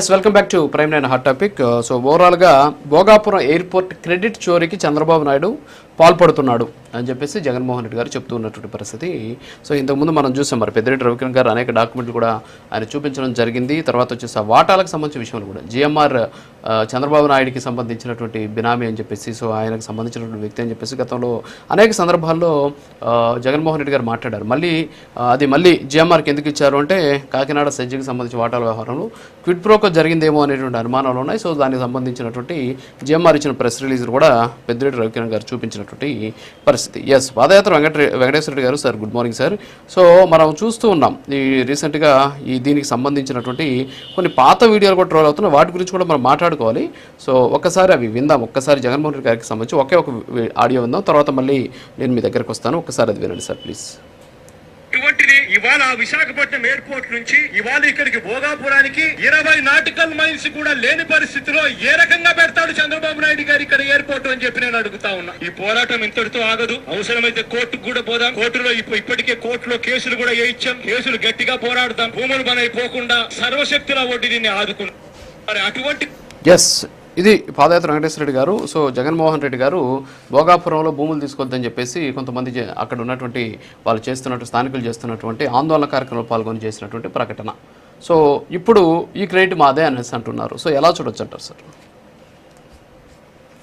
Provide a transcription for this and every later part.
Welcome back to prime nine hot topic. So ఓవరాల్గా Bhogapuram airport credit చోరీకి చంద్రబాబు నాయుడు పాల్పడుతున్నాడు అని చెప్పేసి జగన్మోహన్ రెడ్డి గారు చెప్తూ ఉన్నటువంటి పరిస్థితి. సో ఇంతకుముందు మనం చూసాం, మరి పెద్దిరెడ్డి రవికిరణ్ గారు అనేక డాక్యుమెంట్లు కూడా ఆయన చూపించడం జరిగింది. తర్వాత వచ్చేసి ఆ వాటాలకు సంబంధించిన విషయాలు కూడా జిఎంఆర్ చంద్రబాబు నాయుడికి సంబంధించినటువంటి బినామీ అని చెప్పేసి, సో ఆయనకు సంబంధించినటువంటి వ్యక్తి అని చెప్పేసి గతంలో అనేక సందర్భాల్లో జగన్మోహన్ రెడ్డి గారు మాట్లాడారు. మళ్ళీ జిఎంఆర్కి ఎందుకు ఇచ్చారు అంటే కాకినాడ సెజ్జికి సంబంధించి వాటాల వ్యవహారంలో క్విడ్ ప్రోకో జరిగిందేమో అనేటువంటి అనుమానాలు ఉన్నాయి. సో దానికి సంబంధించినటువంటి జిఎంఆర్ ఇచ్చిన ప్రెస్ రిలీజ్ కూడా పెద్దిరెడ్డి రవికిరణ్ గారు చూపించినటువంటి పరిస్థితి. ఎస్, పాదయాత్ర వెంకటేశ్వర రెడ్డి గారు. Sir good morning sir. So మనం చూస్తూ ఉన్నాం ఈ రీసెంట్గా దీనికి సంబంధించినటువంటి కొన్ని పాత వీడియోలు కూడా ట్రోల్ అవుతున్నాయి. వాటి గురించి కూడా మనం మాట్లాడుకోవాలి. సో ఒక్కసారి అవి విందాం. ఒక్కసారి జగన్మోహన్ రెడ్డి గారికి సంబంధించి ఒకే ఒక ఆడియో విందాం, తర్వాత మళ్ళీ నేను మీ దగ్గరకు వస్తాను. ఒక్కసారి అది వినండి సార్ ప్లీజ్. ఇటువంటిది ఇవాళ విశాఖపట్నం ఎయిర్పోర్ట్ నుంచి ఇవాళ ఇక్కడికి భోగాపురానికి 20 నాటికల్ మైల్స్ కూడా లేని పరిస్థితిలో ఏ రకంగా పెడతాడు చంద్రబాబు నాయుడు గారు ఇక్కడ ఎయిర్పోర్ట్ అని చెప్పి నేను అడుగుతా ఉన్నా. ఈ పోరాటం ఇంతటితో ఆగదు. అవసరమైతే కోర్టుకు కూడా పోదాం. కోర్టులో ఇప్పటికే కోర్టులో కేసులు కూడా వేయించాం. కేసులు గట్టిగా పోరాడతాం. భూములు మనైపోకుండా సర్వశక్తుల ఒడ్డి దీన్ని ఆదుకున్నాం. మరి అటువంటి ఇది పాదయాత్ర వెంకటేశ్వర రెడ్డి గారు. సో జగన్మోహన్ రెడ్డి గారు భోగాపురంలో భూములు తీసుకొద్దని చెప్పేసి కొంతమంది అక్కడ ఉన్నటువంటి వాళ్ళు స్థానికులు చేస్తున్నటువంటి ఆందోళన కార్యక్రమంలో పాల్గొని చేసినటువంటి ప్రకటన. సో ఇప్పుడు ఈ క్రెడిట్ మాదే అనేసి అంటున్నారు. సో ఎలా చూడొచ్చు అంటారు సార్?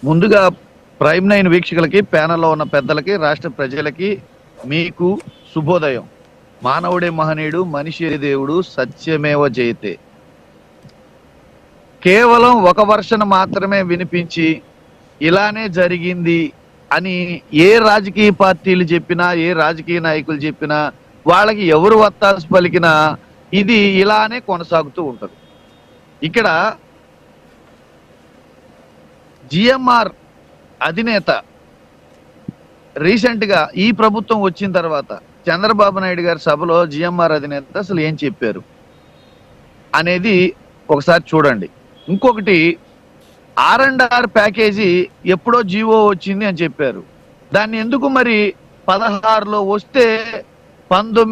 ముందుగా ప్రైమ్ నైన్ వీక్షకులకి, ప్యానల్లో ఉన్న పెద్దలకి, రాష్ట్ర ప్రజలకి మీకు శుభోదయం. మానవుడే మహనీయుడు, మనిషి దేవుడు, సత్యమేవ జయతే. కేవలం ఒక వర్షన్ మాత్రమే వినిపించి ఇలానే జరిగింది అని ఏ రాజకీయ పార్టీలు చెప్పినా, ఏ రాజకీయ నాయకులు చెప్పినా, వాళ్ళకి ఎవరు వత్తాసు పలికినా ఇది ఇలానే కొనసాగుతూ ఉంటుంది. ఇక్కడ జిఎంఆర్ అధినేత రీసెంట్గా ఈ ప్రభుత్వం వచ్చిన తర్వాత చంద్రబాబు నాయుడు గారి సభలో జిఎంఆర్ అధినేత అసలు ఏం చెప్పారు అనేది ఒకసారి చూడండి. ఇంకొకటి, R&R ప్యాకేజీ ఎప్పుడో జీవో వచ్చింది అని చెప్పారు. దాన్ని ఎందుకు మరి 16లో వస్తే 19